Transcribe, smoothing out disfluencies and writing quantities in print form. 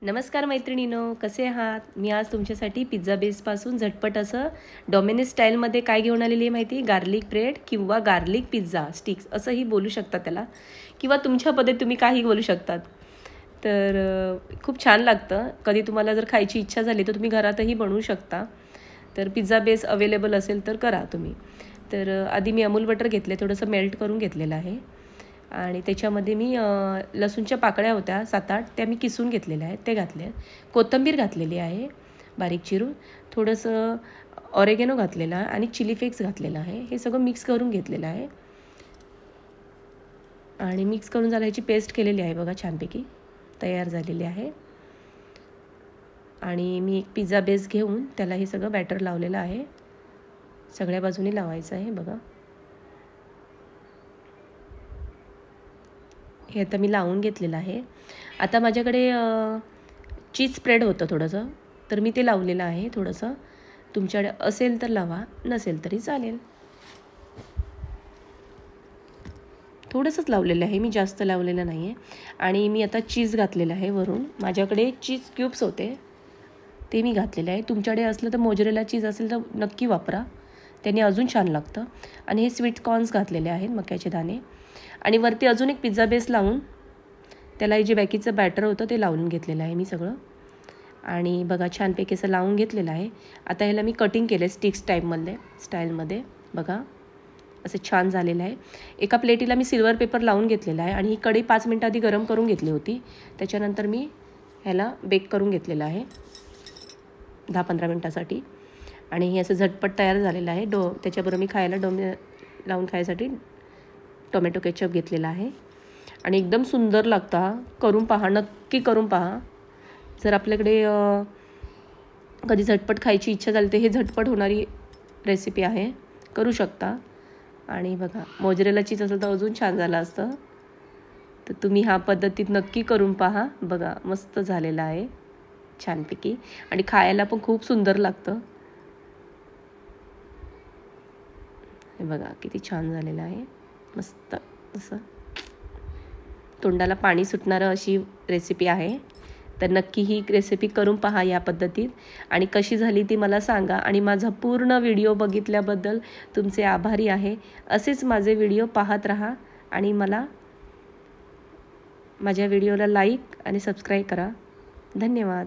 नमस्कार मैत्रिणींनो, कसे आहात? मी आज तुमच्यासाठी पिझ्झा बेसपासून झटपट असं डॉमिनोज स्टाईलमध्ये काय घेऊन आलेली आहे माहिती? गार्लिक ब्रेड किंवा गार्लिक पिझ्झा स्टिक्स असंही बोलू शकता त्याला, किंवा तुमच्या पद्धतीत तुम्ही काही बोलू शकतात. तर खूप छान लागतं. कधी तुम्हाला जर खायची इच्छा झाली तर तुम्ही घरातही बनवू शकता. तर पिझ्झा बेस अवेलेबल असेल तर करा तुम्ही. तर आधी मी अमूल बटर घेतले, थोडंसं मेल्ट करून घेतलेलं आहे. आणि त्याच्यामध्ये मी लसूणच्या पाकळ्या होत्या 7-8, त्या मी किसून घेतलेल्या आहेत, ते घातले. कोथिंबीर घातलेली आहे बारीक चिरून, थोडंसं ऑरेगेनो घातलेला आणि चिली फ्लेक्स घातलेला आहे. हे सगळं मिक्स करून घेतलेलं आहे आणि मिक्स करून झालं, ह्याची पेस्ट केलेली आहे बघा, छानपैकी तयार झालेली आहे. आणि मी एक पिझ्झा बेस घेऊन त्याला हे सगळं बॅटर लावलेलं आहे. सगळ्या बाजूनी लावायचं आहे बघा. हे आता मी लावून घेतलेलं आहे. आता माझ्याकडे चीज स्प्रेड होतं थोडंसं, तर मी ते लावलेलं आहे. थोडंसं तुमच्याकडे असेल तर लावा, नसेल तरी चालेल. थोडंसंच लावलेलं आहे मी, जास्त लावलेलं नाही आहे. आणि मी आता चीज घातलेलं आहे वरून. माझ्याकडे चीज क्यूब्स होते, ते मी घातलेले आहे. तुमच्याकडे असलं तर मोजरेला चीज असेल तर नक्की वापरा, त्याने अजून छान लागतं. आणि हे स्वीट कॉर्न्स घातलेले आहेत, मक्याचे दाणे. आणि वरती अजून एक पिझ्झा बेस लावून त्याला हे जे बॅकीचं बॅटर होतं ते लावून घेतलेलं आहे मी सगळं. आणि बघा छानपैकी असं लावून घेतलेलं आहे. आता ह्याला मी कटिंग केलं स्टिक्स स्टाईलमध्ये बघा, असं छान झालेलं आहे. एका प्लेटीला मी सिल्वर पेपर लावून घेतलेला आहे. आणि ही कढई 5 मिनटं आधी गरम करून घेतली होती. त्याच्यानंतर मी ह्याला बेक करून घेतलेलं आहे 10-15 मिनटासाठी. आणि हे असं झटपट तयार झालेलं आहे. त्याच्याबरोबर मी खायला लावून खायसाठी टोमॅटो केचप घेतलेला आहे. आणि एकदम सुंदर लागतं हा. करून पहा, नक्की करून पहा. जर आपल्याकडे कधी झटपट खायची इच्छा झाली तर हे झटपट होणारी रेसिपी आहे, करू शकता. आणि बघा, मोजरेला चीज असेल तर अजून छान झालं असतं. तर तुम्ही ह्या पद्धतीत नक्की करून पहा. बघा, मस्त झालेलं आहे छानपैकी. आणि खायला पण खूप सुंदर लागतं. हे बघा किती छान झालेलं आहे, मस्त असं तोंडाला पाणी सुटणारं अशी रेसिपी आहे. तर नक्की ही रेसिपी करून पहा या पद्धतीत. आणि कशी झाली ती मला सांगा. आणि माझा पूर्ण व्हिडिओ बघितल्याबद्दल तुमचे आभारी आहे. असेच माझे व्हिडिओ पाहत राहा आणि माझ्या व्हिडिओला लाईक आणि सबस्क्राईब करा. धन्यवाद.